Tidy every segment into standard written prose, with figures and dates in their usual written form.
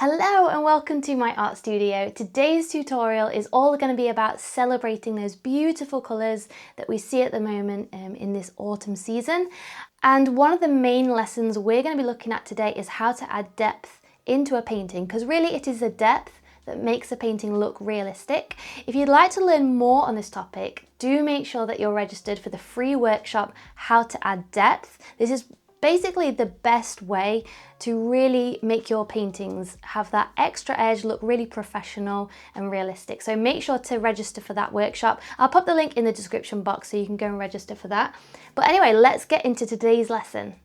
Hello and welcome to my art studio. Today's tutorial is all going to be about celebrating those beautiful colours that we see at the moment in this autumn season. And one of the main lessons we're going to be looking at today is how to add depth into a painting, because really it is the depth that makes a painting look realistic. If you'd like to learn more on this topic, do make sure that you're registered for the free workshop, How to Add Depth. This is basically the best way to really make your paintings have that extra edge, look really professional and realistic. So make sure to register for that workshop. I'll pop the link in the description box so you can go and register for that. But anyway, let's get into today's lesson.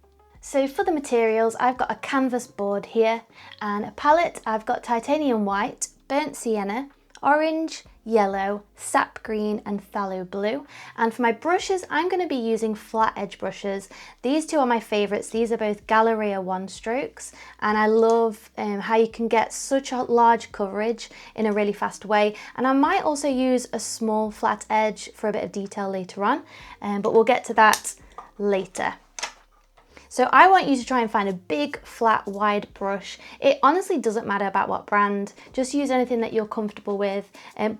So for the materials, I've got a canvas board here and a palette. I've got titanium white, burnt sienna, orange, yellow, sap green and phthalo blue. And for my brushes, I'm going to be using flat edge brushes. These two are my favourites. These are both Galleria one strokes, and I love how you can get such a large coverage in a really fast way. And I might also use a small flat edge for a bit of detail later on, but we'll get to that later. So I want you to try and find a big, flat, wide brush. It honestly doesn't matter about what brand, just use anything that you're comfortable with,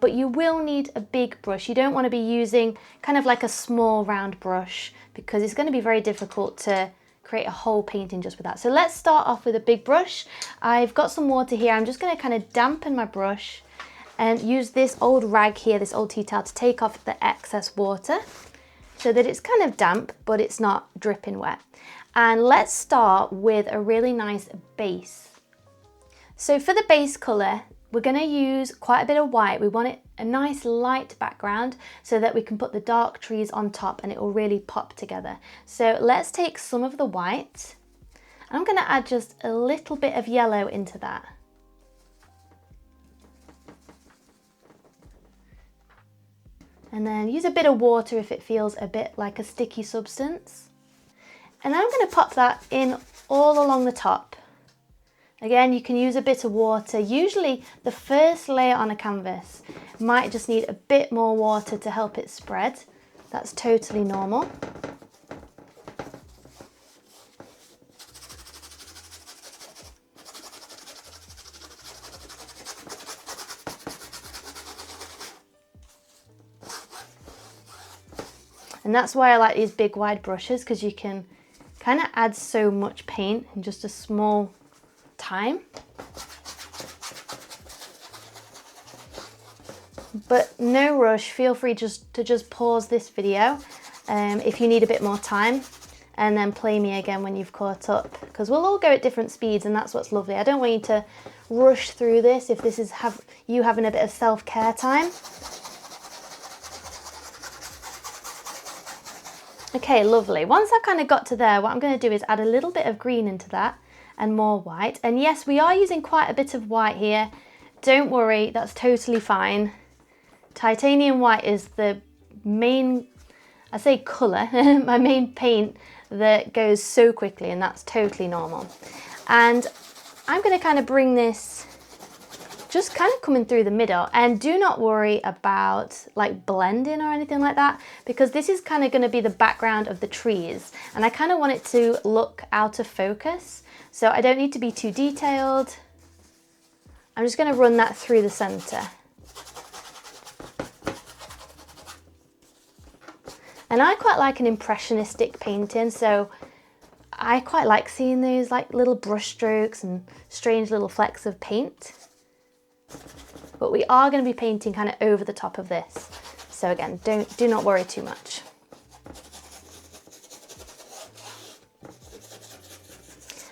but you will need a big brush. You don't want to be using kind of like a small round brush because it's going to be very difficult to create a whole painting just with that. So let's start off with a big brush. I've got some water here. I'm just going to kind of dampen my brush and use this old rag here, this old tea towel, to take off the excess water so that it's kind of damp, but it's not dripping wet. And let's start with a really nice base. So for the base colour, we're going to use quite a bit of white. We want it a nice light background so that we can put the dark trees on top and it will really pop together. So let's take some of the white. I'm going to add just a little bit of yellow into that. And then use a bit of water if it feels a bit like a sticky substance. And I'm going to pop that in all along the top. Again, you can use a bit of water. Usually the first layer on a canvas might just need a bit more water to help it spread. That's totally normal. And that's why I like these big wide brushes, because you can kind of add so much paint in just a small time. But no rush, feel free to just pause this video if you need a bit more time, and then play me again when you've caught up, because we'll all go at different speeds and that's what's lovely. I don't want you to rush through this if this is you having a bit of self-care time. Okay, lovely. Once I've kind of got to there, what I'm going to do is add a little bit of green into that and more white. And yes, we are using quite a bit of white here. Don't worry, that's totally fine. Titanium white is the main, I say colour, my main paint that goes so quickly, and that's totally normal. And I'm going to kind of bring this just kind of coming through the middle, and do not worry about like blending or anything like that, because this is kind of going to be the background of the trees and I kind of want it to look out of focus, so I don't need to be too detailed. I'm just going to run that through the center. And I quite like an impressionistic painting, so I quite like seeing those like little brush strokes and strange little flecks of paint. But we are going to be painting kind of over the top of this. So again, do not worry too much.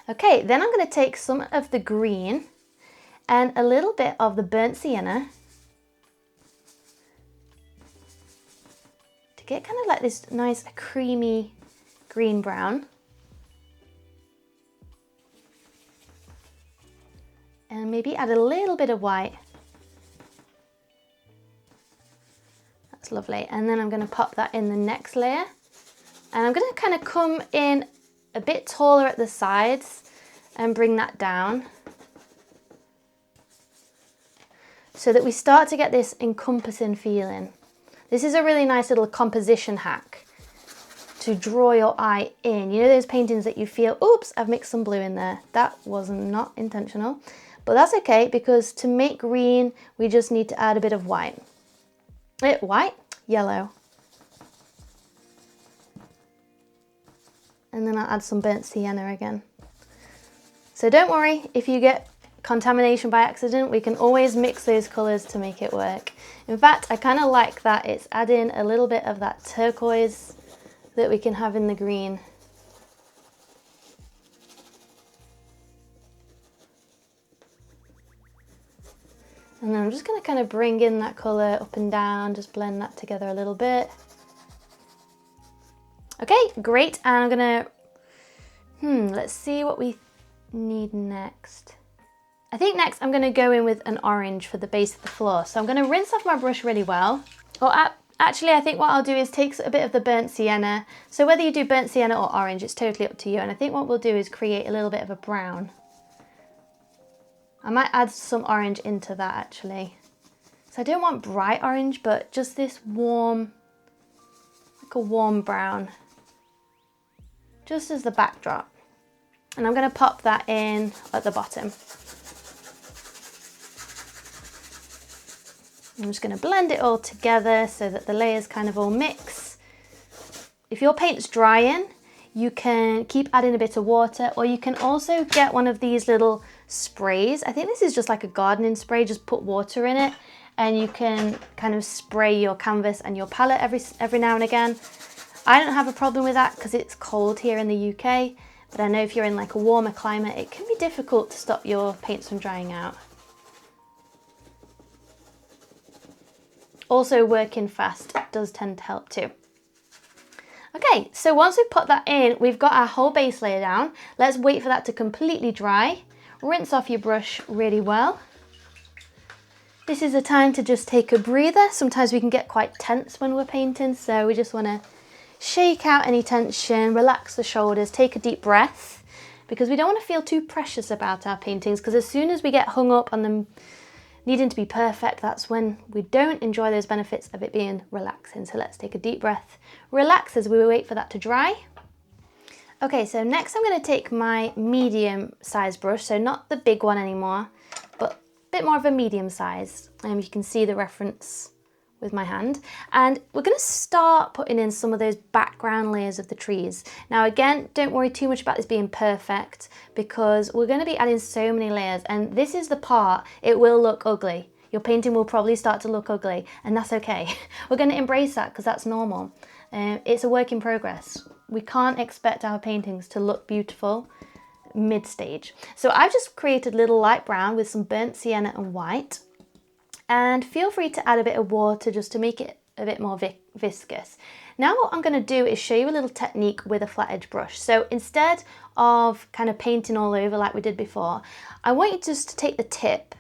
Okay, then I'm going to take some of the green and a little bit of the burnt sienna to get kind of like this nice creamy green brown. And maybe add a little bit of white. That's lovely. And then I'm going to pop that in the next layer. And I'm going to kind of come in a bit taller at the sides and bring that down, so that we start to get this encompassing feeling. This is a really nice little composition hack to draw your eye in. You know those paintings that you feel, oops, I've mixed some blue in there. That was not intentional. But that's okay, because to make green, we just need to add a bit of white. Yellow. And then I'll add some burnt sienna again. So don't worry if you get contamination by accident, we can always mix those colours to make it work. In fact, I kind of like that it's adding a little bit of that turquoise that we can have in the green. And then I'm just going to kind of bring in that colour up and down, just blend that together a little bit. Okay, great. And I'm going to, let's see what we need next. I think next I'm going to go in with an orange for the base of the floor. So I'm going to rinse off my brush really well. Or actually, I think what I'll do is take a bit of the burnt sienna. So whether you do burnt sienna or orange, it's totally up to you. And I think what we'll do is create a little bit of a brown. I might add some orange into that actually. So I don't want bright orange, but just this warm, like a warm brown, just as the backdrop. And I'm going to pop that in at the bottom. I'm just going to blend it all together so that the layers kind of all mix. If your paint's drying, you can keep adding a bit of water, or you can also get one of these little sprays. I think this is just like a gardening spray, just put water in it and you can kind of spray your canvas and your palette every now and again. I don't have a problem with that because it's cold here in the UK, but I know if you're in like a warmer climate, it can be difficult to stop your paints from drying out. Also, working fast does tend to help too. Okay, so once we've put that in, we've got our whole base layer down. Let's wait for that to completely dry. Rinse off your brush really well. This is a time to just take a breather. Sometimes we can get quite tense when we're painting, so we just want to shake out any tension, relax the shoulders, take a deep breath, because we don't want to feel too precious about our paintings, because as soon as we get hung up on them needing to be perfect, that's when we don't enjoy those benefits of it being relaxing. So let's take a deep breath, relax as we wait for that to dry. Okay, so next I'm going to take my medium size brush, so not the big one anymore, but a bit more of a medium size. You can see the reference with my hand. And we're going to start putting in some of those background layers of the trees. Now again, don't worry too much about this being perfect, because we're going to be adding so many layers, and this is the part, it will look ugly. Your painting will probably start to look ugly, and that's okay. We're going to embrace that because that's normal. It's a work in progress. We can't expect our paintings to look beautiful mid-stage. So I've just created a little light brown with some burnt sienna and white. And feel free to add a bit of water just to make it a bit more viscous. Now what I'm going to do is show you a little technique with a flat edge brush. So instead of kind of painting all over like we did before, I want you just to take the tip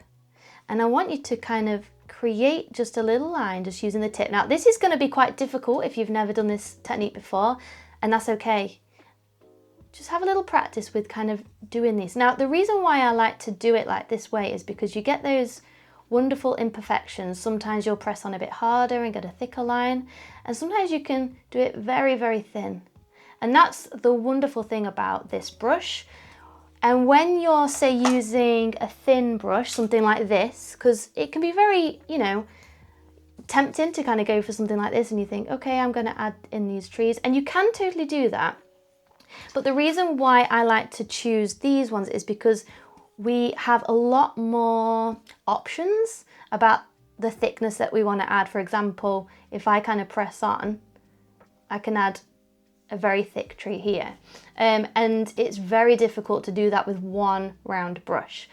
and I want you to kind of create just a little line just using the tip. Now this is going to be quite difficult if you've never done this technique before, and that's okay. Just have a little practice with kind of doing this. Now the reason why I like to do it like this way is because you get those wonderful imperfections. Sometimes you'll press on a bit harder and get a thicker line, and sometimes you can do it very, very thin. And that's the wonderful thing about this brush. And when you're, say, using a thin brush, something like this, because it can be very, you know, tempting to kind of go for something like this and you think, okay, I'm going to add in these trees, and you can totally do that. But the reason why I like to choose these ones is because we have a lot more options about the thickness that we want to add. For example, if I kind of press on, I can add a very thick tree here. And it's very difficult to do that with one round brush.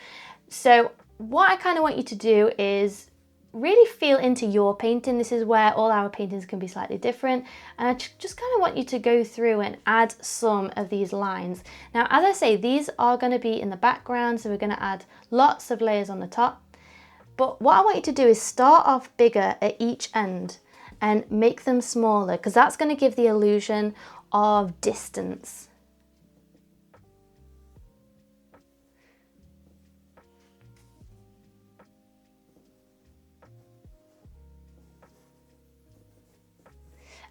So what I kind of want you to do is really feel into your painting. This is where all our paintings can be slightly different, and I just kind of want you to go through and add some of these lines. Now as I say, these are going to be in the background, so we're going to add lots of layers on the top, but what I want you to do is start off bigger at each end and make them smaller, because that's going to give the illusion of distance.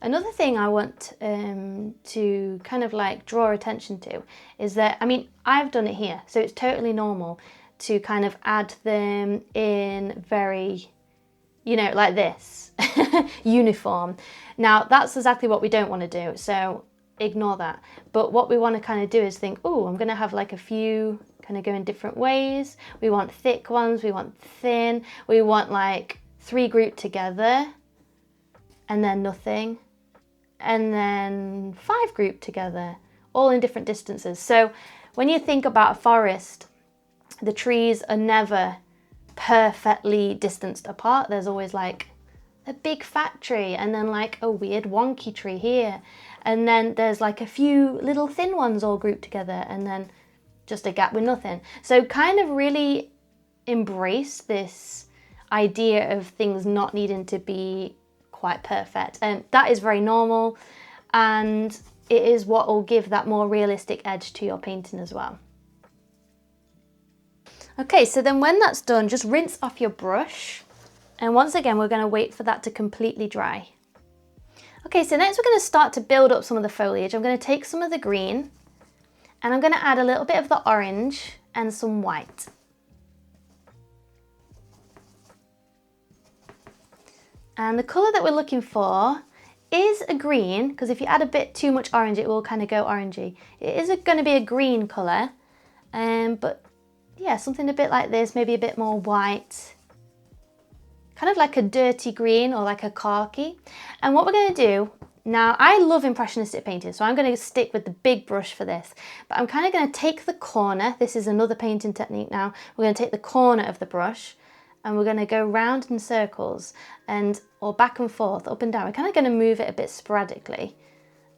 Another thing I want to kind of like draw attention to is that, I mean, I've done it here, so it's totally normal. to kind of add them in very, you know, like this, uniform. Now that's exactly what we don't want to do, so ignore that. But what we want to kind of do is think, oh, I'm going to have like a few kind of go in different ways. We want thick ones, we want thin, we want like 3 grouped together and then nothing, and then 5 grouped together, all in different distances. So when you think about a forest, the trees are never perfectly distanced apart. There's always like a big fat tree and then like a weird wonky tree here, and then there's like a few little thin ones all grouped together, and then just a gap with nothing. So kind of really embrace this idea of things not needing to be quite perfect, and that is very normal, and it is what will give that more realistic edge to your painting as well. Okay, so then when that's done, just rinse off your brush, and once again we're going to wait for that to completely dry. Okay, so next we're going to start to build up some of the foliage. I'm going to take some of the green and I'm going to add a little bit of the orange and some white. And the colour that we're looking for is a green, because if you add a bit too much orange it will kind of go orangey. It is going to be a green colour, but yeah, something a bit like this, maybe a bit more white. Kind of like a dirty green or like a khaki. And what we're going to do, now I love impressionistic painting, so I'm going to stick with the big brush for this, but I'm kind of going to take the corner, this is another painting technique now, we're going to take the corner of the brush and we're going to go round in circles or back and forth, up and down. We're kind of going to move it a bit sporadically.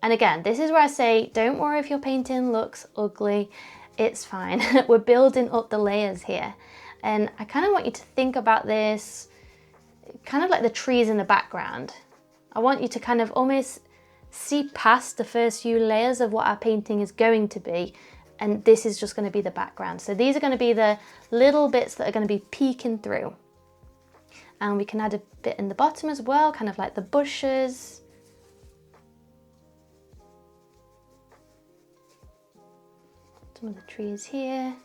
And again, this is where I say, don't worry if your painting looks ugly, it's fine. We're building up the layers here. And I kind of want you to think about this kind of like the trees in the background. I want you to kind of almost see past the first few layers of what our painting is going to be, and this is just going to be the background. So these are going to be the little bits that are going to be peeking through. And we can add a bit in the bottom as well, kind of like the bushes. Some of the trees here.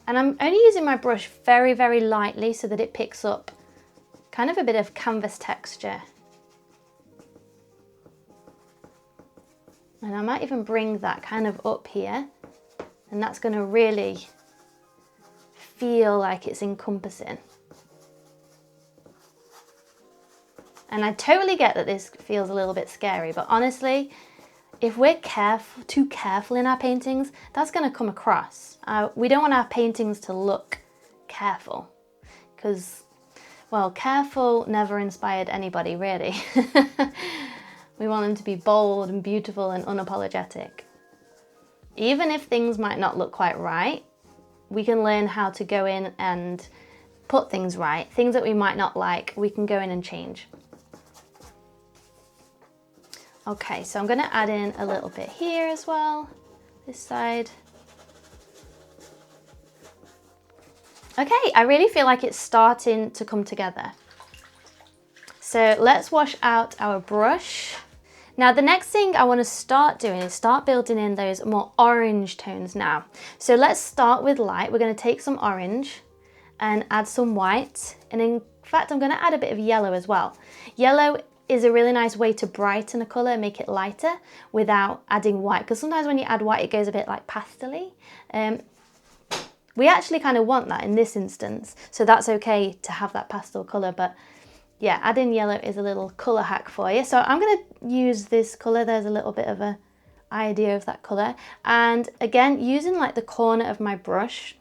And I'm only using my brush very, very lightly so that it picks up kind of a bit of canvas texture. And I might even bring that kind of up here, and that's going to really feel like it's encompassing. And I totally get that this feels a little bit scary, but honestly, if we're too careful in our paintings, that's going to come across. We don't want our paintings to look careful, because, well, careful never inspired anybody, really. We want them to be bold and beautiful and unapologetic. Even if things might not look quite right, we can learn how to go in and put things right. Things that we might not like, we can go in and change. Okay, so I'm going to add in a little bit here as well, this side. Okay, I really feel like it's starting to come together. So let's wash out our brush. Now the next thing I want to start doing is start building in those more orange tones now. So let's start with light. We're going to take some orange and add some white. And in fact, I'm going to add a bit of yellow as well. Yellow is a really nice way to brighten a colour, make it lighter without adding white. Because sometimes when you add white, it goes a bit like pastel-y. We actually kind of want that in this instance. So that's okay to have that pastel colour, but yeah, adding yellow is a little colour hack for you. So I'm going to use this colour. There's a little bit of an idea of that colour. And again, using like the corner of my brush,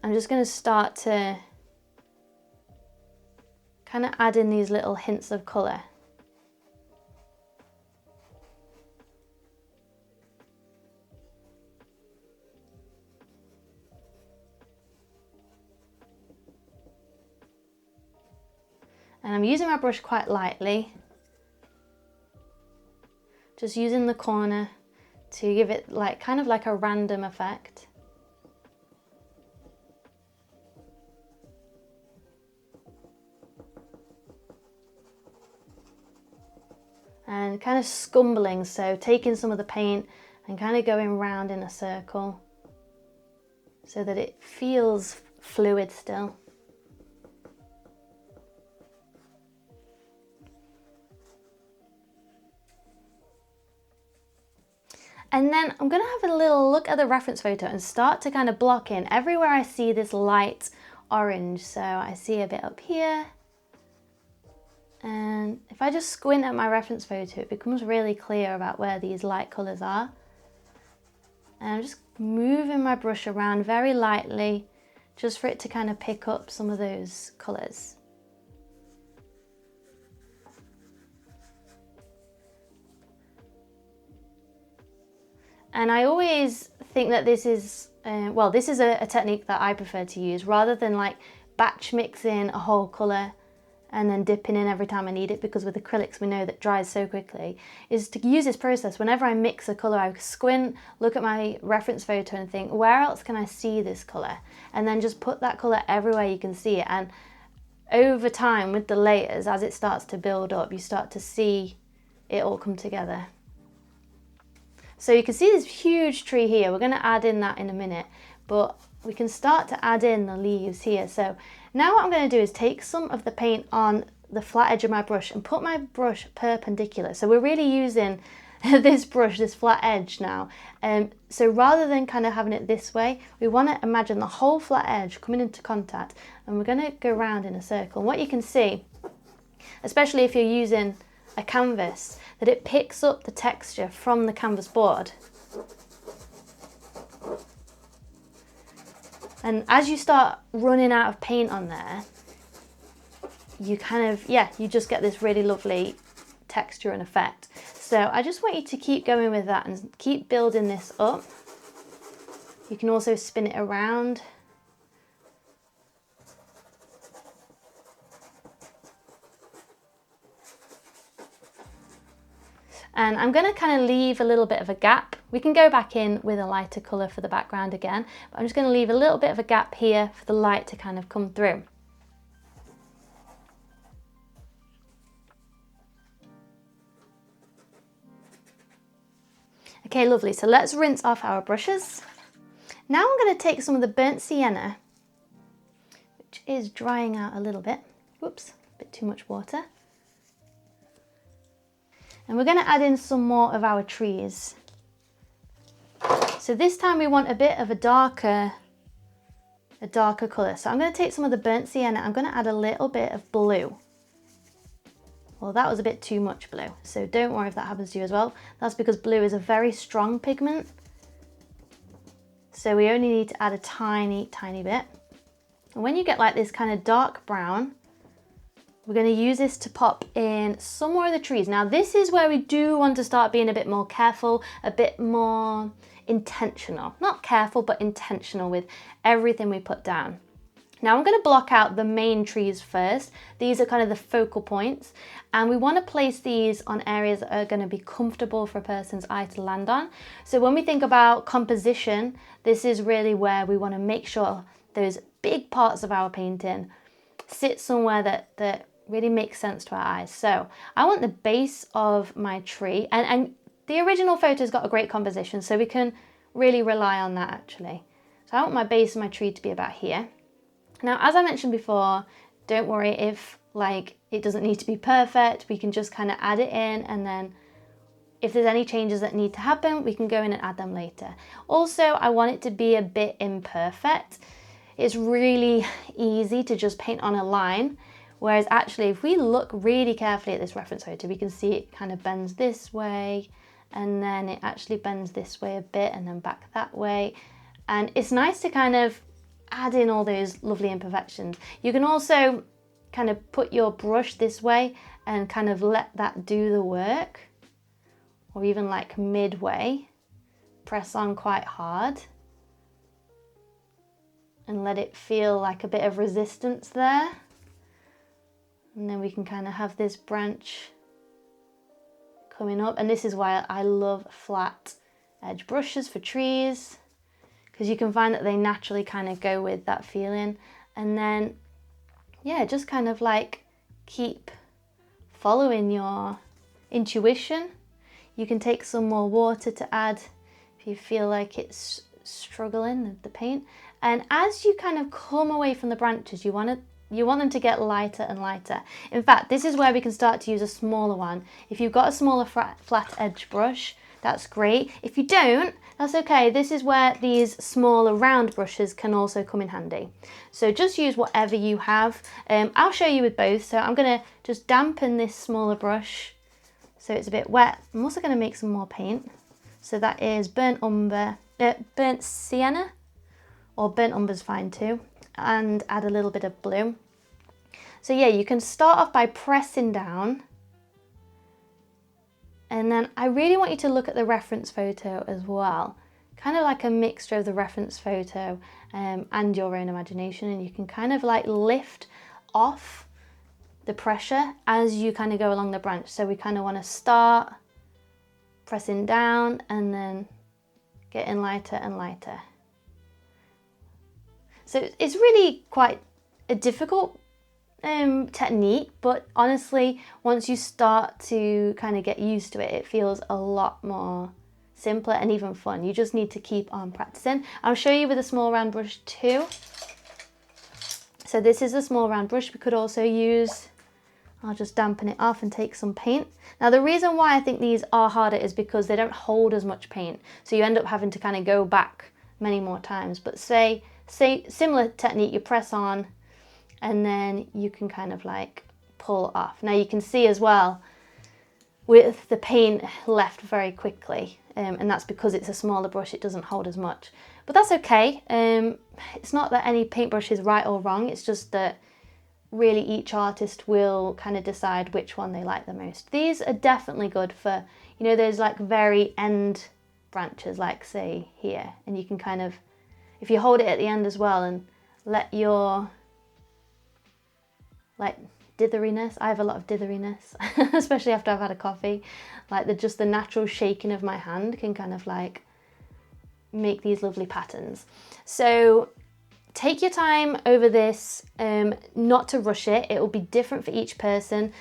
I'm just going to start to kind of add in these little hints of colour. And I'm using my brush quite lightly, just using the corner to give it like kind of like a random effect. And kind of scumbling, so taking some of the paint and kind of going round in a circle. so that it feels fluid still. And then I'm gonna have a little look at the reference photo and start to kind of block in everywhere I see this light orange. So I see a bit up here. And if I just squint at my reference photo, it becomes really clear about where these light colours are. And I'm just moving my brush around very lightly, just for it to kind of pick up some of those colours. And I always think that this is, this is a technique that I prefer to use, rather than like batch mixing a whole colour and then dipping in every time I need it, because with acrylics we know that dries so quickly, is to use this process. Whenever I mix a colour, I squint, look at my reference photo and think, where else can I see this colour? And then just put that colour everywhere you can see it. And over time with the layers, as it starts to build up, you start to see it all come together. So you can see this huge tree here. We're going to add in that in a minute, but we can start to add in the leaves here. So now what I'm going to do is take some of the paint on the flat edge of my brush and put my brush perpendicular. So we're really using this brush, this flat edge now. So rather than kind of having it this way, we want to imagine the whole flat edge coming into contact, and we're going to go round in a circle. And what you can see, especially if you're using a canvas, that it picks up the texture from the canvas board. And as you start running out of paint on there, you kind of, you just get this really lovely texture and effect. So I just want you to keep going with that and keep building this up. You can also spin it around. And I'm going to kind of leave a little bit of a gap. We can go back in with a lighter colour for the background again, but I'm just going to leave a little bit of a gap here for the light to kind of come through. Okay, lovely. So let's rinse off our brushes. Now I'm going to take some of the burnt sienna, which is drying out a little bit. Whoops, a bit too much water. And we're going to add in some more of our trees. So this time we want a bit of a darker colour. So I'm going to take some of the burnt sienna, I'm going to add a little bit of blue. Well, that was a bit too much blue, so don't worry if that happens to you as well. That's because blue is a very strong pigment. So we only need to add a tiny, tiny bit. And when you get like this kind of dark brown, we're going to use this to pop in some more of the trees. Now this is where we do want to start being a bit more careful, a bit more intentional. Not careful, but intentional with everything we put down. Now I'm going to block out the main trees first. These are kind of the focal points, and we want to place these on areas that are going to be comfortable for a person's eye to land on. So when we think about composition, this is really where we want to make sure those big parts of our painting sit somewhere that really makes sense to our eyes. So I want the base of my tree, and the original photo's got a great composition, so we can really rely on that actually. So I want my base of my tree to be about here. Now, as I mentioned before, don't worry if it doesn't need to be perfect. We can just kind of add it in, and then if there's any changes that need to happen, we can go in and add them later. Also, I want it to be a bit imperfect. It's really easy to just paint on a line, whereas actually if we look really carefully at this reference photo, we can see it kind of bends this way, and then it actually bends this way a bit, and then back that way. And it's nice to kind of add in all those lovely imperfections. You can also kind of put your brush this way and kind of let that do the work, or even like midway, press on quite hard and let it feel like a bit of resistance there. And then we can kind of have this branch coming up. And this is why I love flat edge brushes for trees, because you can find that they naturally kind of go with that feeling. And then, yeah, just kind of like keep following your intuition. You can take some more water to add if you feel like it's struggling with the paint. And as you kind of come away from the branches, you want them to get lighter and lighter. In fact, this is where we can start to use a smaller one. If you've got a smaller flat edge brush, that's great. If you don't, that's okay. This is where these smaller round brushes can also come in handy. So just use whatever you have. I'll show you with both. So I'm gonna just dampen this smaller brush so it's a bit wet. I'm also gonna make some more paint. So that is burnt sienna, or burnt umber's fine too, and add a little bit of blue. So yeah, you can start off by pressing down, and then I really want you to look at the reference photo as well, kind of like a mixture of the reference photo and your own imagination, and you can kind of like lift off the pressure as you kind of go along the branch. So we kind of want to start pressing down and then getting lighter and lighter. So it's really quite a difficult technique, but honestly, once you start to kind of get used to it, it feels a lot more simpler and even fun. You just need to keep on practicing. I'll show you with a small round brush too. So this is a small round brush. We could also use, I'll just dampen it off and take some paint. Now the reason why I think these are harder is because they don't hold as much paint. So you end up having to kind of go back many more times. But say similar technique, you press on and then you can kind of like pull off. Now you can see as well with the paint left very quickly, and that's because it's a smaller brush, it doesn't hold as much. But that's okay. It's not that any paintbrush is right or wrong, it's just that really each artist will kind of decide which one they like the most. These are definitely good for, you know, those like very end branches, like say here, and you can kind of, if you hold it at the end as well and let your like ditheriness, I have a lot of ditheriness, especially after I've had a coffee, like just the natural shaking of my hand can kind of like make these lovely patterns. So take your time over this, not to rush it. It will be different for each person,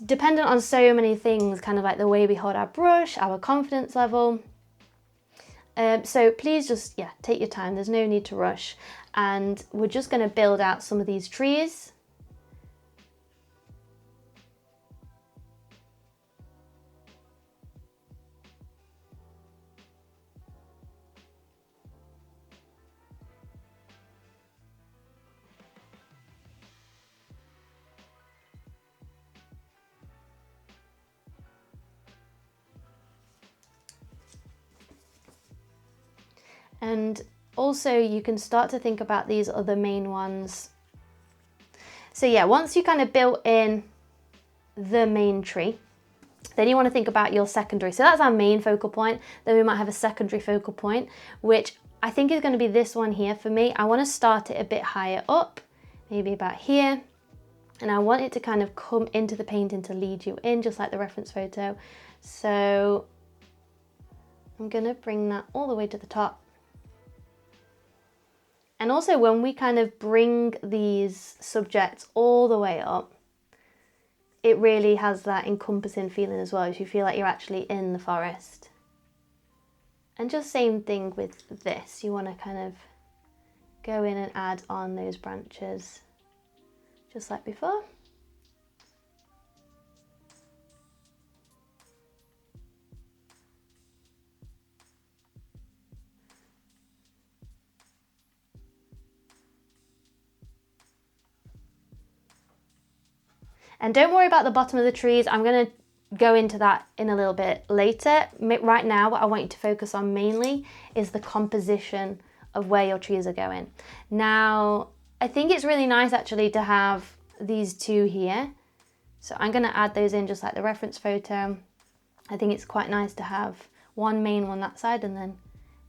dependent on so many things, kind of like the way we hold our brush, our confidence level. So please just, yeah, take your time. There's no need to rush. And we're just going to build out some of these trees. And also you can start to think about these other main ones. So yeah, once you kind of built in the main tree, then you want to think about your secondary. So that's our main focal point. Then we might have a secondary focal point, which I think is going to be this one here for me. I want to start it a bit higher up, maybe about here. And I want it to kind of come into the painting to lead you in, just like the reference photo. So I'm going to bring that all the way to the top. And also when we kind of bring these subjects all the way up, it really has that encompassing feeling as well, as you feel like you're actually in the forest. And just same thing with this, you want to kind of go in and add on those branches, just like before. And don't worry about the bottom of the trees. I'm going to go into that in a little bit later. Right now, what I want you to focus on mainly is the composition of where your trees are going. Now, I think it's really nice actually to have these two here. So I'm going to add those in just like the reference photo. I think it's quite nice to have one main one that side and then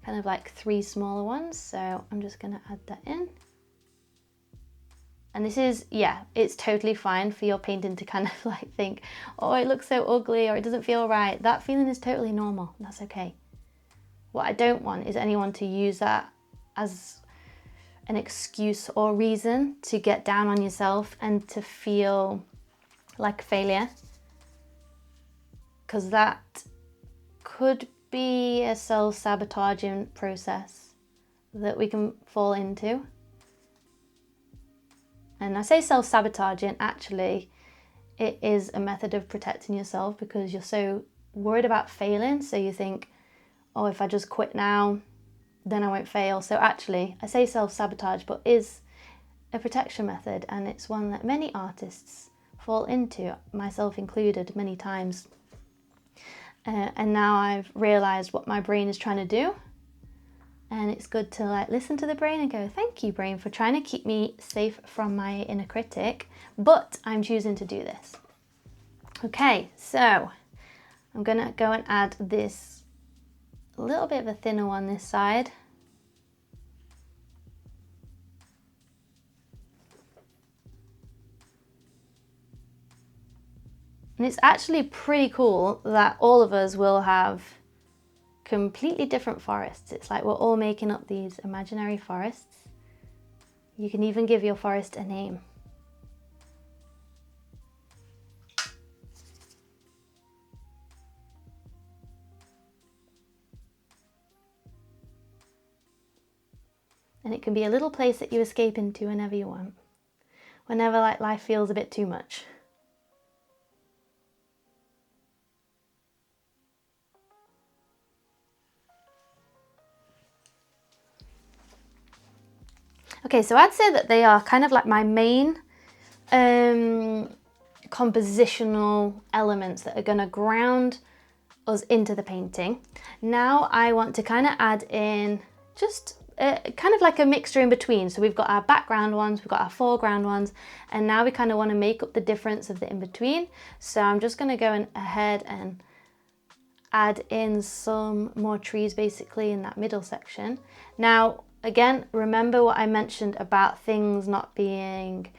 kind of like three smaller ones. So I'm just going to add that in. And this is, yeah, it's totally fine for your painting to kind of like think, oh, it looks so ugly or it doesn't feel right. That feeling is totally normal. That's okay. What I don't want is anyone to use that as an excuse or reason to get down on yourself and to feel like failure. Because that could be a self-sabotaging process that we can fall into. And I say self-sabotaging, actually it is a method of protecting yourself because you're so worried about failing. So you think, oh, if I just quit now, then I won't fail. So actually, I say self-sabotage, but is a protection method, and it's one that many artists fall into, myself included, many times. And now I've realized what my brain is trying to do. And it's good to like listen to the brain and go, thank you, brain, for trying to keep me safe from my inner critic, but I'm choosing to do this. Okay, so I'm gonna go and add this little bit of a thinner one this side. And it's actually pretty cool that all of us will have completely different forests. It's like we're all making up these imaginary forests. You can even give your forest a name. And it can be a little place that you escape into whenever you want. Whenever like life feels a bit too much. Okay, so I'd say that they are kind of like my main compositional elements that are going to ground us into the painting. Now I want to kind of add in just kind of like a mixture in between. So we've got our background ones, we've got our foreground ones, and now we kind of want to make up the difference of the in-between. So I'm just going to go ahead and add in some more trees basically in that middle section. Now, again, remember what I mentioned about things not being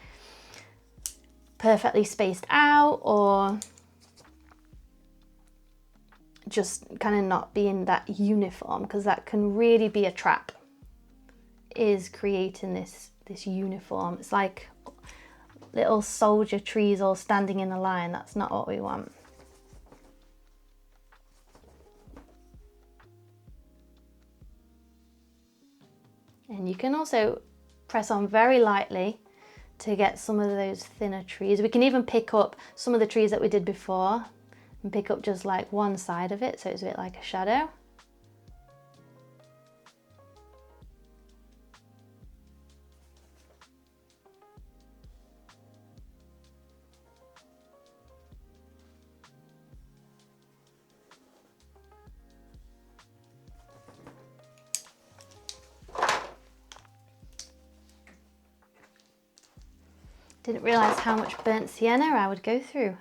perfectly spaced out or just kind of not being that uniform, because that can really be a trap, is creating this uniform. It's like little soldier trees all standing in a line. That's not what we want. And you can also press on very lightly to get some of those thinner trees. We can even pick up some of the trees that we did before and pick up just like one side of it, so it's a bit like a shadow. Didn't realise how much burnt sienna I would go through.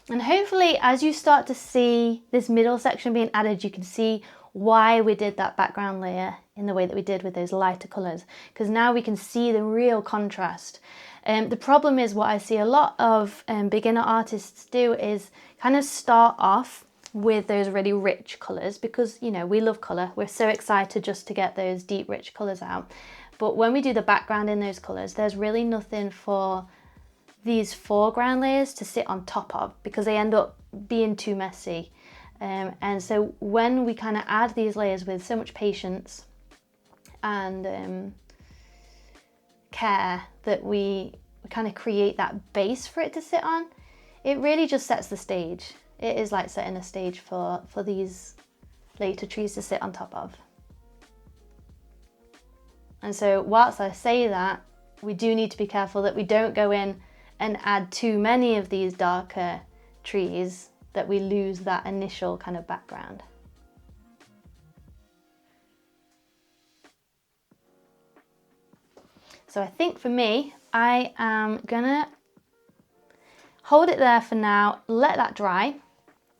And hopefully as you start to see this middle section being added, you can see why we did that background layer in the way that we did with those lighter colours, because now we can see the real contrast. The problem is, what I see a lot of beginner artists do is kind of start off with those really rich colours, because, you know, we love colour. We're so excited just to get those deep, rich colours out. But when we do the background in those colours, there's really nothing for these foreground layers to sit on top of, because they end up being too messy. And so when we kind of add these layers with so much patience and care, that we kind of create that base for it to sit on, it really just sets the stage. It is like setting a stage for these later trees to sit on top of. And so whilst I say that, we do need to be careful that we don't go in and add too many of these darker trees, that we lose that initial kind of background. So I think for me, I am gonna hold it there for now, let that dry.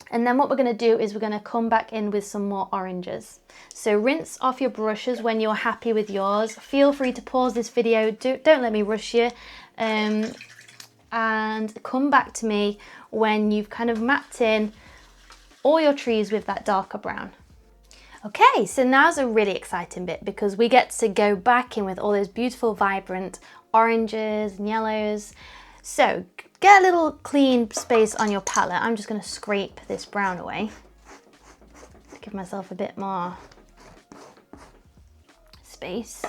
And then what we're going to do is we're going to come back in with some more oranges. So rinse off your brushes when you're happy with yours. Feel free to pause this video, don't let me rush you. And come back to me when you've kind of mapped in all your trees with that darker brown. Okay, so now's a really exciting bit because we get to go back in with all those beautiful vibrant oranges and yellows. So get a little clean space on your palette. I'm just going to scrape this brown away to give myself a bit more space.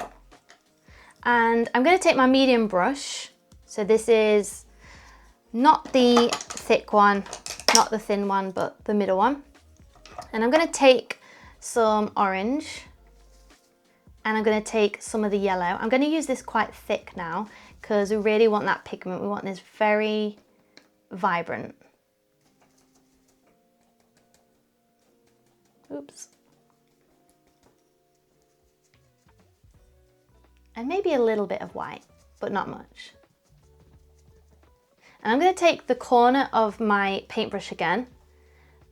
And I'm going to take my medium brush. So this is not the thick one, not the thin one, but the middle one. And I'm going to take some orange and I'm going to take some of the yellow. I'm going to use this quite thick now because we really want that pigment. We want this very vibrant. Oops. And maybe a little bit of white, but not much. And I'm going to take the corner of my paintbrush again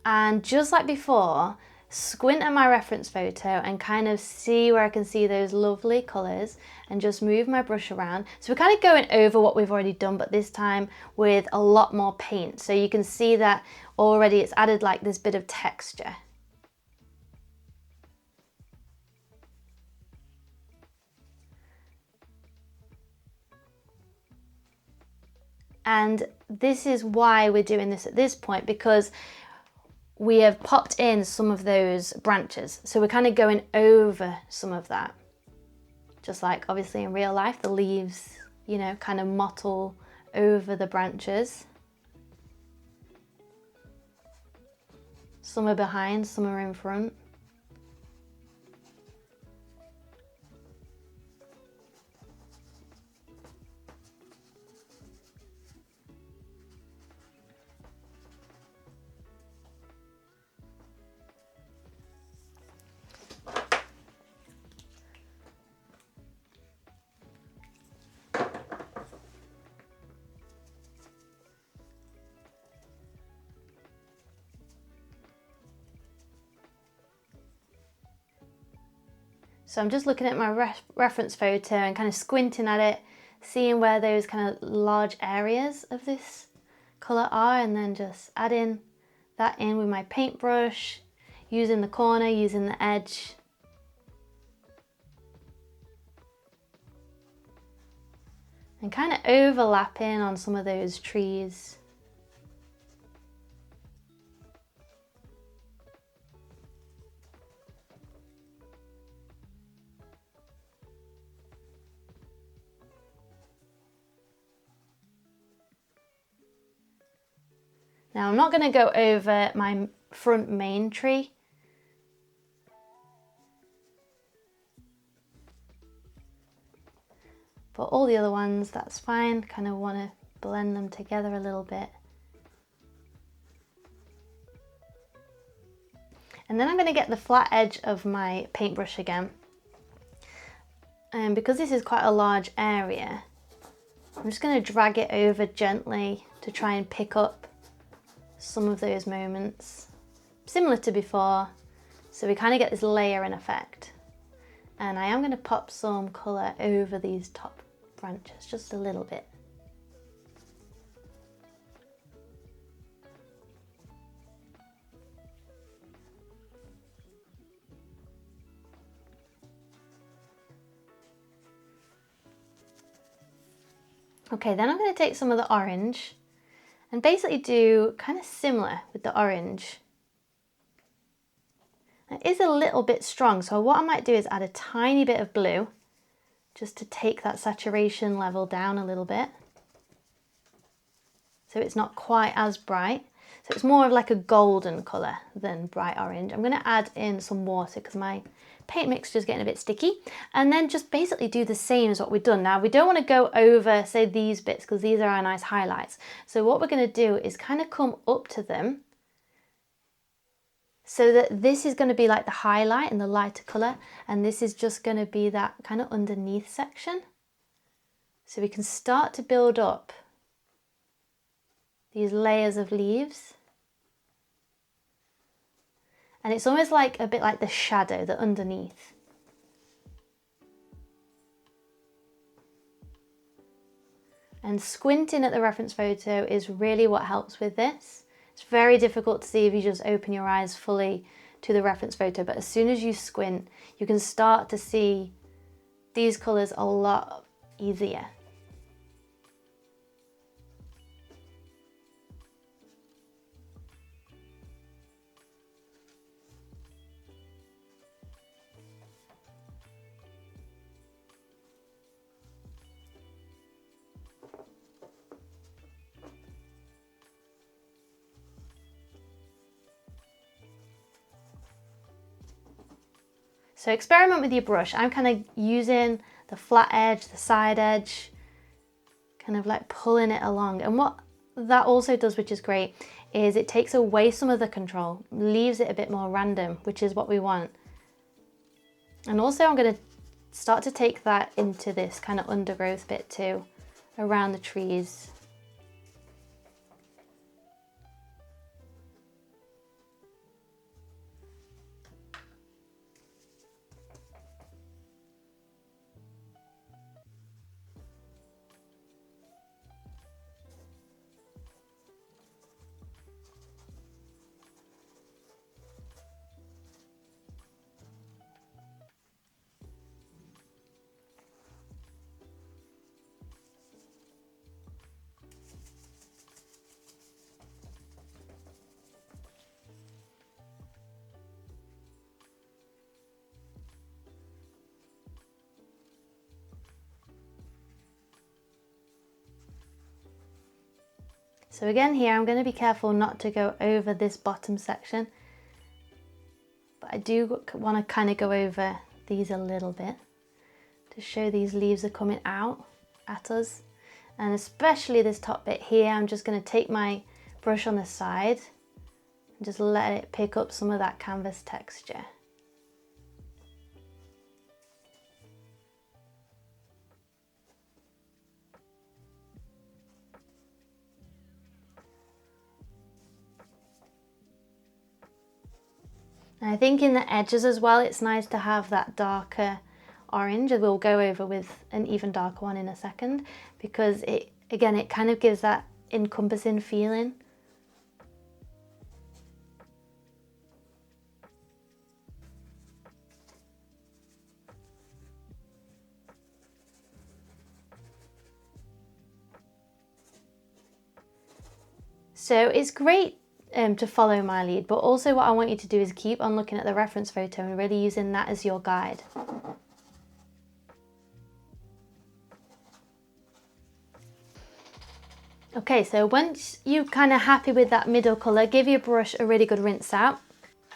and just like before, squint at my reference photo and kind of see where I can see those lovely colours and just move my brush around. So we're kind of going over what we've already done, but this time with a lot more paint. So you can see that already it's added like this bit of texture. And this is why we're doing this at this point, because we have popped in some of those branches. So we're kind of going over some of that. Just like obviously in real life, the leaves, you know, kind of mottle over the branches. Some are behind, some are in front. So I'm just looking at my reference photo and kind of squinting at it, seeing where those kind of large areas of this colour are, and then just adding that in with my paintbrush, using the corner, using the edge. And kind of overlapping on some of those trees. Now I'm not going to go over my front main tree. But all the other ones, that's fine. Kind of want to blend them together a little bit. And then I'm going to get the flat edge of my paintbrush again. And because this is quite a large area, I'm just going to drag it over gently to try and pick up some of those moments, similar to before, so we kind of get this layering effect. And I am going to pop some colour over these top branches, just a little bit. Okay, then I'm going to take some of the orange and basically do kind of similar with the orange. It is a little bit strong, so what I might do is add a tiny bit of blue just to take that saturation level down a little bit. So it's not quite as bright. So it's more of like a golden colour than bright orange. I'm going to add in some water because my paint mixture is getting a bit sticky. And then just basically do the same as what we've done. Now we don't want to go over, say, these bits because these are our nice highlights. So what we're going to do is kind of come up to them so that this is going to be like the highlight and the lighter colour, and this is just going to be that kind of underneath section. So we can start to build up these layers of leaves. And it's almost like a bit like the shadow, the underneath. And squinting at the reference photo is really what helps with this. It's very difficult to see if you just open your eyes fully to the reference photo, but as soon as you squint, you can start to see these colours a lot easier. So experiment with your brush. I'm kind of using the flat edge, the side edge, kind of like pulling it along. And what that also does, which is great, is it takes away some of the control, leaves it a bit more random, which is what we want. And also I'm going to start to take that into this kind of undergrowth bit too, around the trees. So again here, I'm going to be careful not to go over this bottom section, but I do want to kind of go over these a little bit to show these leaves are coming out at us. And especially this top bit here, I'm just going to take my brush on the side and just let it pick up some of that canvas texture. And I think in the edges as well, it's nice to have that darker orange, and we'll go over with an even darker one in a second, because it kind of gives that encompassing feeling. So it's great to follow my lead, but also what I want you to do is keep on looking at the reference photo and really using that as your guide. Okay, so once you're kind of happy with that middle colour, give your brush a really good rinse out.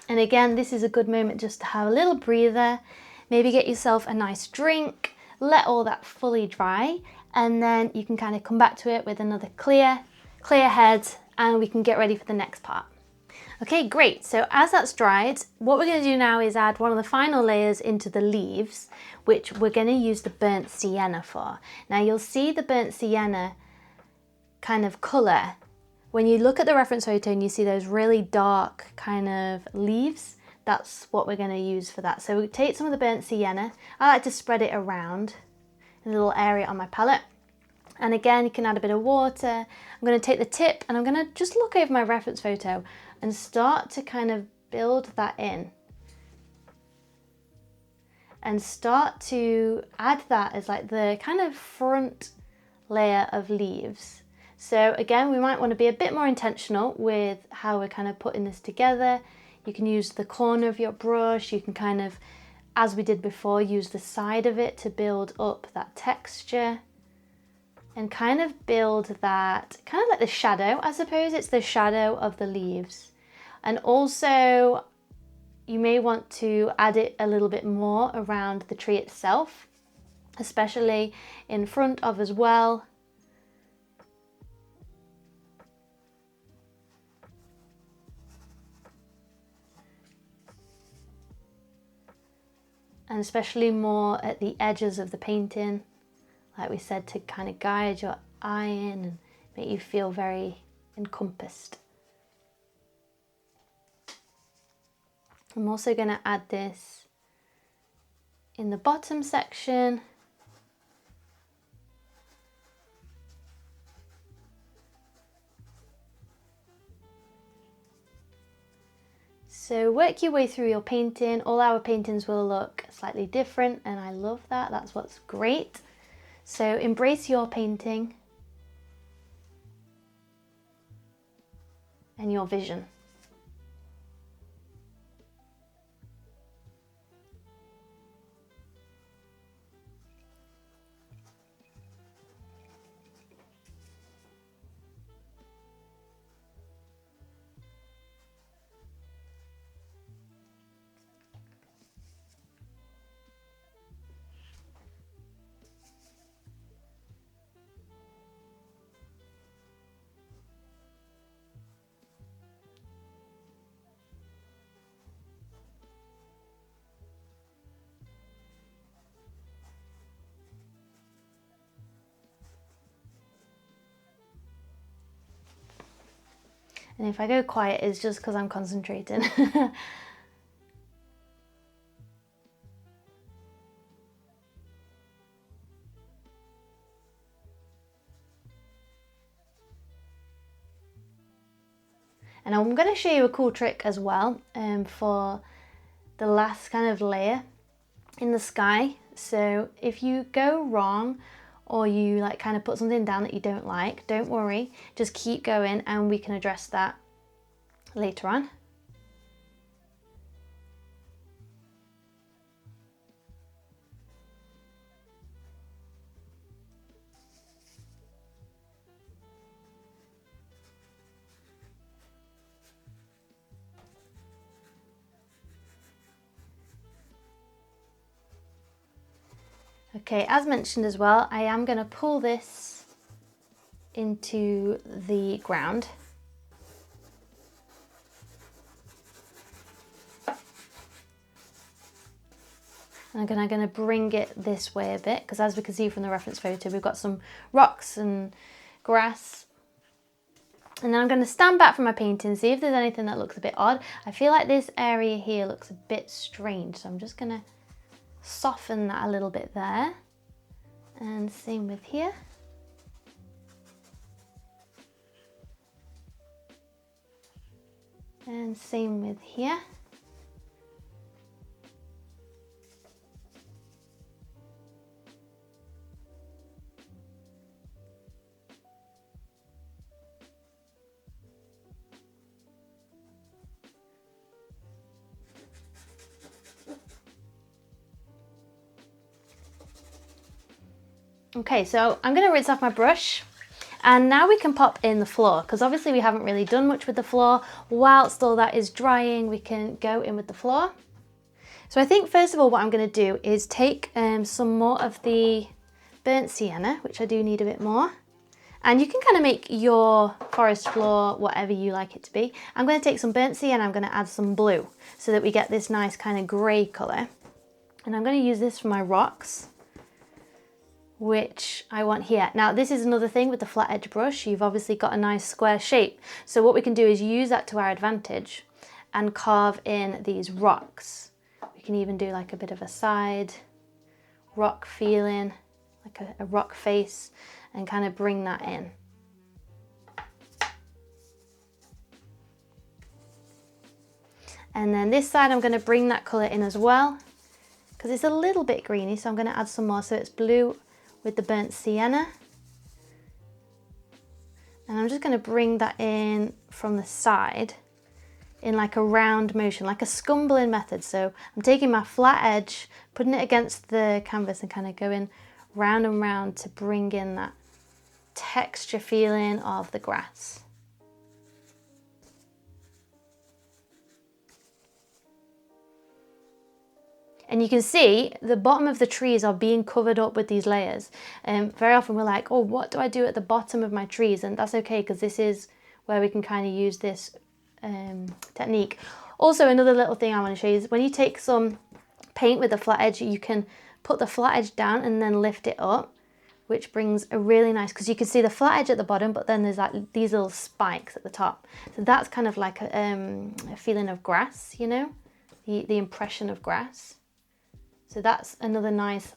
And again, this is a good moment just to have a little breather, maybe get yourself a nice drink, let all that fully dry, and then you can kind of come back to it with another clear head, and we can get ready for the next part. Okay, great. So as that's dried, what we're going to do now is add one of the final layers into the leaves, which we're going to use the burnt sienna for. Now you'll see the burnt sienna kind of colour when you look at the reference photo and you see those really dark kind of leaves. That's what we're going to use for that. So we take some of the burnt sienna. I like to spread it around in a little area on my palette. And again, you can add a bit of water. I'm going to take the tip and I'm going to just look over my reference photo and start to kind of build that in. And start to add that as like the kind of front layer of leaves. So again, we might want to be a bit more intentional with how we're kind of putting this together. You can use the corner of your brush. You can kind of, as we did before, use the side of it to build up that texture. And kind of build that, kind of like the shadow, I suppose. It's the shadow of the leaves. And also, you may want to add it a little bit more around the tree itself, especially in front of as well. And especially more at the edges of the painting, like we said, to kind of guide your eye in and make you feel very encompassed. I'm also going to add this in the bottom section. So work your way through your painting. All our paintings will look slightly different, and I love that. That's what's great. So embrace your painting and your vision. And if I go quiet, it's just because I'm concentrating. And I'm going to show you a cool trick as well for the last kind of layer in the sky. So if you go wrong or you like kind of put something down that you don't like, don't worry, just keep going and we can address that later on. Okay, as mentioned as well, I am going to pull this into the ground. And I'm going to bring it this way a bit, because as we can see from the reference photo, we've got some rocks and grass. And then I'm going to stand back from my painting, see if there's anything that looks a bit odd. I feel like this area here looks a bit strange, so I'm just going to soften that a little bit there. And same with here. And same with here. Okay, so I'm going to rinse off my brush, and now we can pop in the floor, because obviously we haven't really done much with the floor. Whilst all that is drying, we can go in with the floor. So I think first of all what I'm going to do is take some more of the burnt sienna, which I do need a bit more. And you can kind of make your forest floor whatever you like it to be. I'm going to take some burnt sienna, I'm going to add some blue so that we get this nice kind of grey colour. And I'm going to use this for my rocks, which I want here. Now this is another thing with the flat edge brush, you've obviously got a nice square shape. So what we can do is use that to our advantage and carve in these rocks. We can even do like a bit of a side rock feeling, like a rock face, and kind of bring that in. And then this side I'm going to bring that colour in as well, because it's a little bit greeny, so I'm going to add some more. So it's blue with the burnt sienna. And I'm just going to bring that in from the side in like a round motion, like a scumbling method. So I'm taking my flat edge, putting it against the canvas and kind of going round and round to bring in that texture feeling of the grass. And you can see the bottom of the trees are being covered up with these layers. Very often we're like, oh, what do I do at the bottom of my trees? And that's okay, because this is where we can kind of use this technique. Also, another little thing I want to show you is when you take some paint with a flat edge, you can put the flat edge down and then lift it up, which brings a really nice, because you can see the flat edge at the bottom, but then there's like these little spikes at the top. So that's kind of like a feeling of grass, you know, the impression of grass. So that's another nice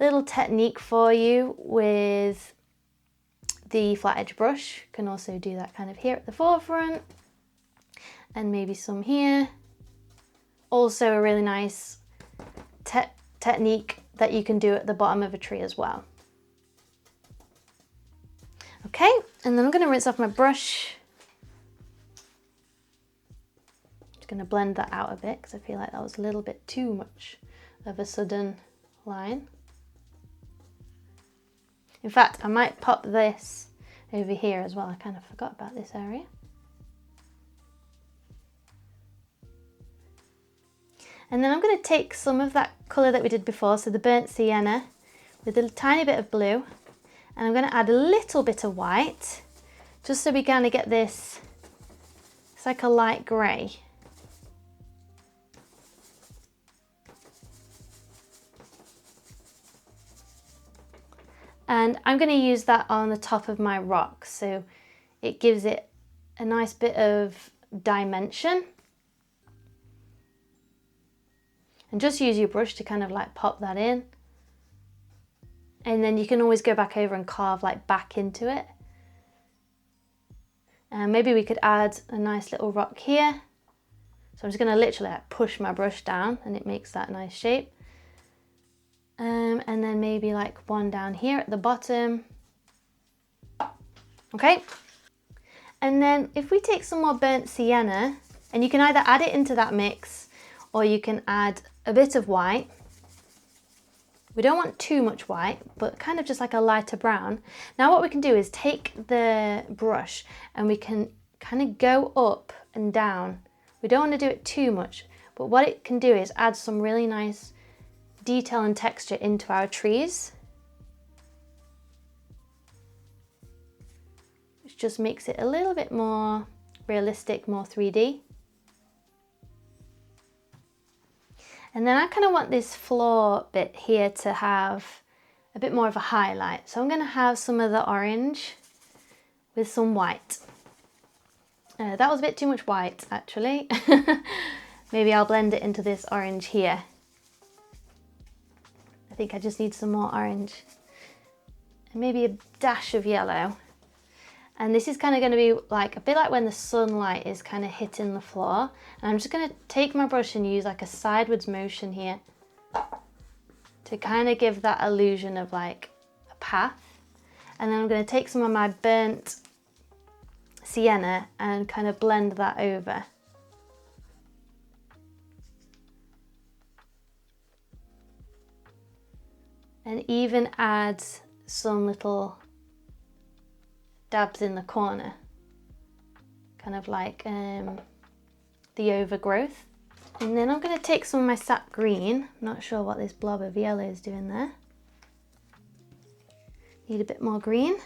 little technique for you with the flat edge brush. You can also do that kind of here at the forefront. and maybe some here. Also a really nice technique that you can do at the bottom of a tree as well. Okay, and then I'm going to rinse off my brush. Just going to blend that out a bit because I feel like that was a little bit too much of a sudden line. In fact, I might pop this over here as well. I kind of forgot about this area. And then I'm going to take some of that colour that we did before, so the burnt sienna, with a tiny bit of blue, and I'm going to add a little bit of white, just so we kind of get this, it's like a light grey. And I'm going to use that on the top of my rock, so it gives it a nice bit of dimension. And just use your brush to kind of like pop that in. And then you can always go back over and carve like back into it. And maybe we could add a nice little rock here. So I'm just going to literally like push my brush down and it makes that nice shape. And then maybe like one down here at the bottom. Okay. And then if we take some more burnt sienna, and you can either add it into that mix or you can add a bit of white. We don't want too much white, but kind of just like a lighter brown. Now what we can do is take the brush and we can kind of go up and down. We don't want to do it too much, but what it can do is add some really nice detail and texture into our trees. Which just makes it a little bit more realistic, more 3D. And then I kind of want this floor bit here to have a bit more of a highlight. So I'm going to have some of the orange with some white. That was a bit too much white actually. Maybe I'll blend it into this orange here. I think I just need some more orange. And maybe a dash of yellow. And this is kind of going to be like a bit like when the sunlight is kind of hitting the floor. And I'm just going to take my brush and use like a sideways motion here to kind of give that illusion of like a path. And then I'm going to take some of my burnt sienna and kind of blend that over. And even add some little dabs in the corner, kind of like the overgrowth. And then I'm going to take some of my sap green. Not sure what this blob of yellow is doing there. Need a bit more green.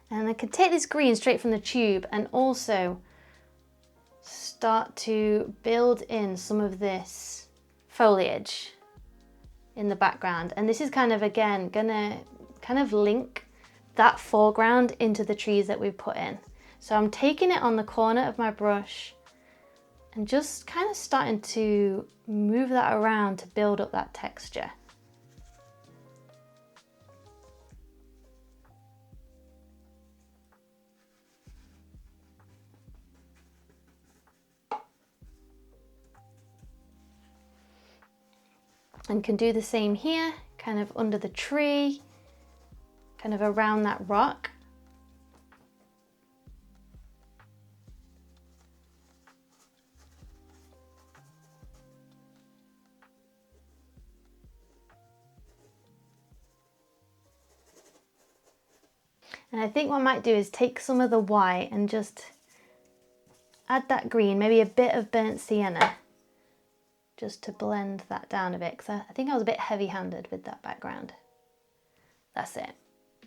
And I can take this green straight from the tube and also start to build in some of this foliage in the background. And this is kind of, again, gonna kind of link that foreground into the trees that we've put in. So I'm taking it on the corner of my brush and just kind of starting to move that around to build up that texture. And can do the same here, kind of under the tree, kind of around that rock. And I think what I might do is take some of the white and just add that green, maybe a bit of burnt sienna, just to blend that down a bit, because I think I was a bit heavy-handed with that background. That's it,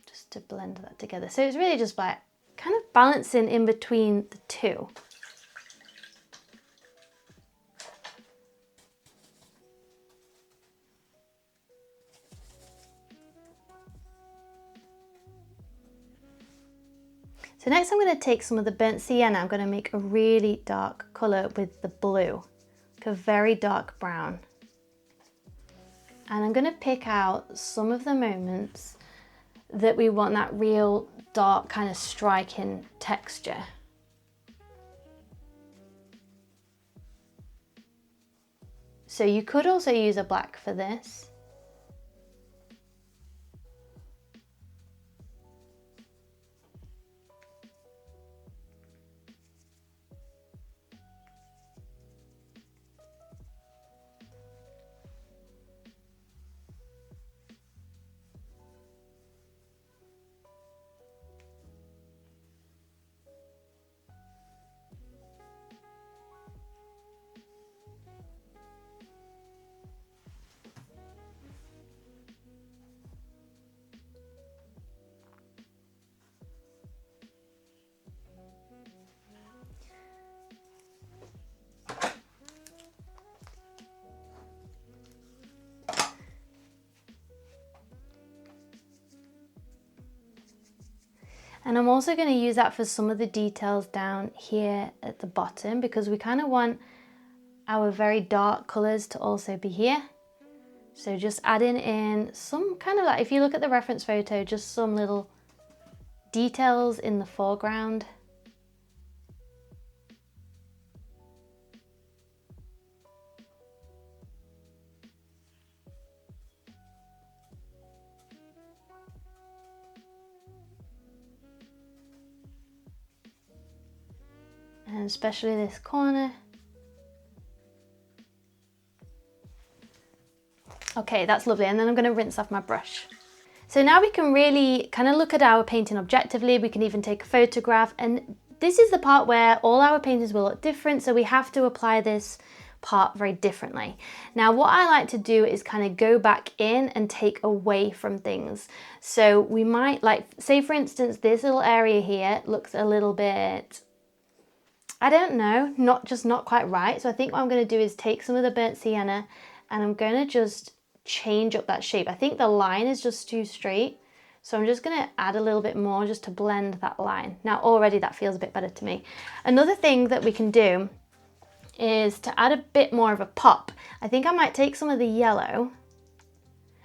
just to blend that together. So it's really just like kind of balancing in between the two. So next I'm going to take some of the burnt sienna. I'm going to make a really dark colour with the blue, like a very dark brown. And I'm going to pick out some of the moments that we want that real dark kind of striking texture. So you could also use a black for this. And I'm also going to use that for some of the details down here at the bottom, because we kind of want our very dark colours to also be here. So just adding in some kind of like, if you look at the reference photo, just some little details in the foreground. And especially this corner. Okay, that's lovely. And then I'm going to rinse off my brush. So now we can really kind of look at our painting objectively. We can even take a photograph, and this is the part where all our paintings will look different. So we have to apply this part very differently. Now, what I like to do is kind of go back in and take away from things. So we might, like, say for instance, this little area here looks a little bit, I don't know, not quite right. So I think what I'm going to do is take some of the burnt sienna and I'm going to just change up that shape. I think the line is just too straight. So I'm just going to add a little bit more just to blend that line. Now already that feels a bit better to me. Another thing that we can do is to add a bit more of a pop. I think I might take some of the yellow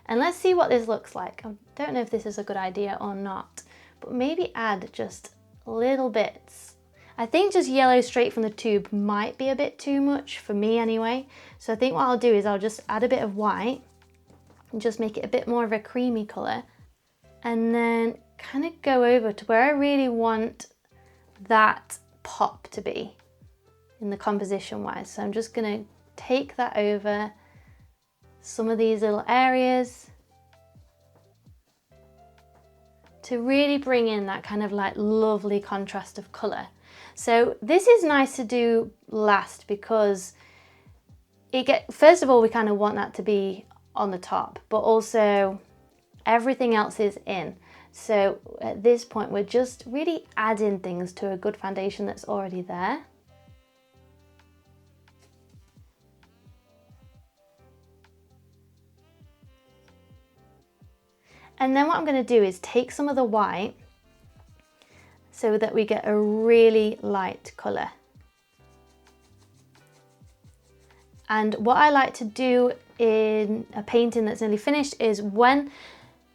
and let's see what this looks like. I don't know if this is a good idea or not, but maybe add just little bits. I think just yellow straight from the tube might be a bit too much for me anyway. So I think what I'll do is I'll just add a bit of white and just make it a bit more of a creamy colour, and then kind of go over to where I really want that pop to be in the composition wise. So I'm just going to take that over some of these little areas to really bring in that kind of like lovely contrast of colour. So this is nice to do last because first of all, we kind of want that to be on the top, but also everything else is in. So at this point, we're just really adding things to a good foundation that's already there. And then what I'm going to do is take some of the white so that we get a really light colour. And what I like to do in a painting that's nearly finished is when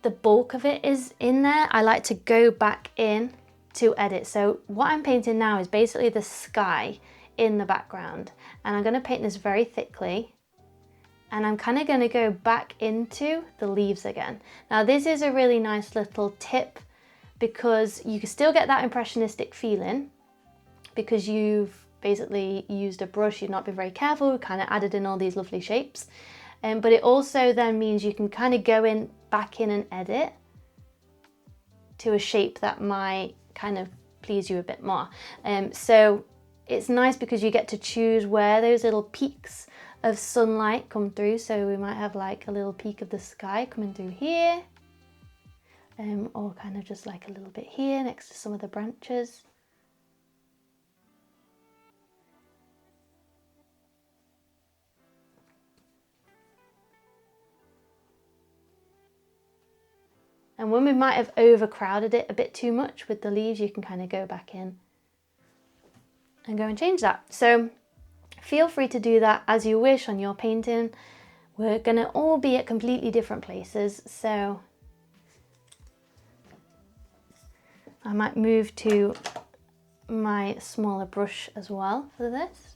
the bulk of it is in there, I like to go back in to edit. So what I'm painting now is basically the sky in the background. And I'm going to paint this very thickly. And I'm kind of going to go back into the leaves again. Now this is a really nice little tip because you can still get that impressionistic feeling because you've basically used a brush, you've not been very careful, kind of added in all these lovely shapes. But it also then means you can kind of go back in and edit to a shape that might kind of please you a bit more. So it's nice because you get to choose where those little peaks of sunlight come through. So we might have like a little peak of the sky coming through here, or kind of just like a little bit here next to some of the branches. And when we might have overcrowded it a bit too much with the leaves, you can kind of go back in and go and change that. So feel free to do that as you wish on your painting. we're going to all be at completely different places. So I might move to my smaller brush as well for this.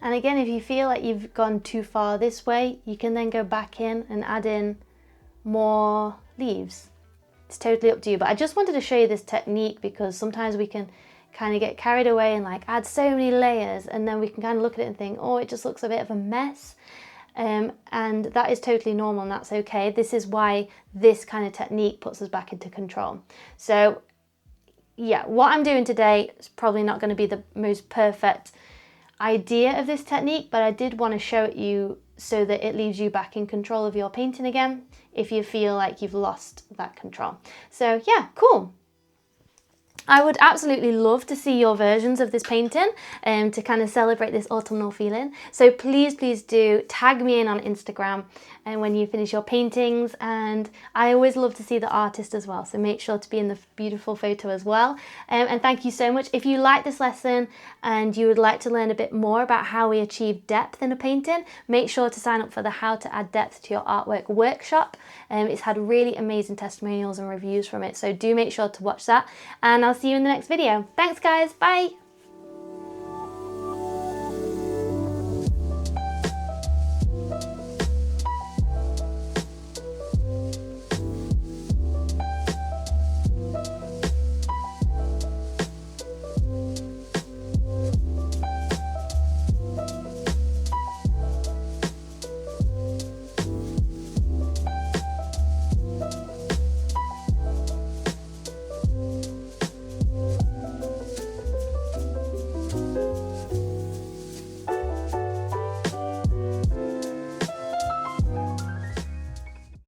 And again, if you feel like you've gone too far this way, you can then go back in and add in more leaves. It's totally up to you, but I just wanted to show you this technique because sometimes we can kind of get carried away and like add so many layers, and then we can kind of look at it and think, oh, it just looks a bit of a mess. And that is totally normal, and that's okay. This is why this kind of technique puts us back into control. So yeah, what I'm doing today is probably not going to be the most perfect idea of this technique, but I did want to show it you so that it leaves you back in control of your painting again if you feel like you've lost that control. So yeah, cool. I would absolutely love to see your versions of this painting to kind of celebrate this autumnal feeling. So please do tag me in on Instagram and when you finish your paintings, and I always love to see the artist as well, so make sure to be in the beautiful photo as well. And thank you so much. If you like this lesson and you would like to learn a bit more about how we achieve depth in a painting, make sure to sign up for the How to Add Depth to Your Artwork workshop. It's had really amazing testimonials and reviews from it, so do make sure to watch that, and I'll see you in the next video. Thanks guys, bye!